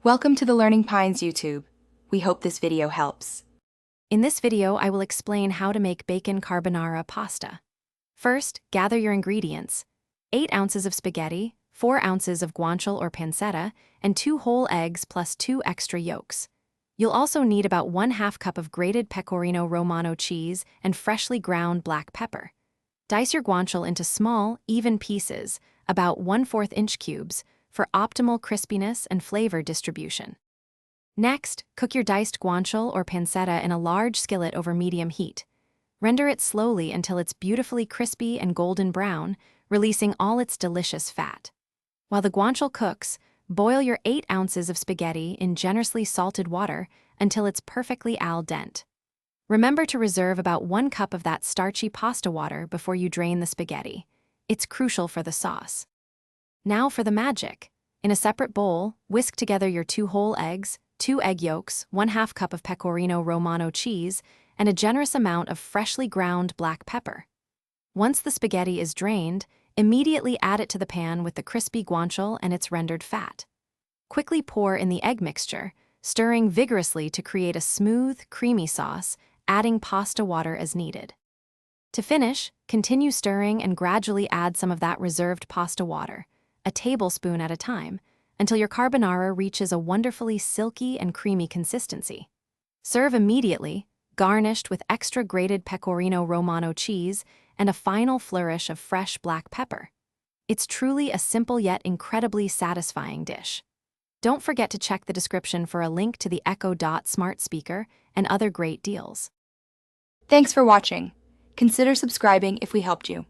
Welcome to the Learning Pines YouTube. We hope this video helps. In this video, I will explain how to make bacon carbonara pasta. First, gather your ingredients: 8 ounces of spaghetti, 4 ounces of guanciale or pancetta, and 2 whole eggs plus 2 extra yolks. You'll also need about 1/2 cup of grated pecorino romano cheese and freshly ground black pepper. Dice your guanciale into small, even pieces, about 1/4 inch cubes, for optimal crispiness and flavor distribution. Next, cook your diced guanciale or pancetta in a large skillet over medium heat. Render it slowly until it's beautifully crispy and golden brown, releasing all its delicious fat. While the guanciale cooks, boil your 8 ounces of spaghetti in generously salted water until it's perfectly al dente. Remember to reserve about 1 cup of that starchy pasta water before you drain the spaghetti. It's crucial for the sauce. Now for the magic. In a separate bowl, whisk together your 2 whole eggs, 2 egg yolks, 1/2 cup of pecorino romano cheese, and a generous amount of freshly ground black pepper. Once the spaghetti is drained, immediately add it to the pan with the crispy guanciale and its rendered fat. Quickly pour in the egg mixture, stirring vigorously to create a smooth, creamy sauce, adding pasta water as needed. To finish, continue stirring and gradually add some of that reserved pasta water, a tablespoon at a time, until your carbonara reaches a wonderfully silky and creamy consistency. Serve immediately, garnished with extra grated pecorino romano cheese and a final flourish of fresh black pepper. It's truly a simple yet incredibly satisfying dish. Don't forget to check the description for a link to the Echo Dot smart speaker and other great deals. Thanks for watching. Consider subscribing if we helped you.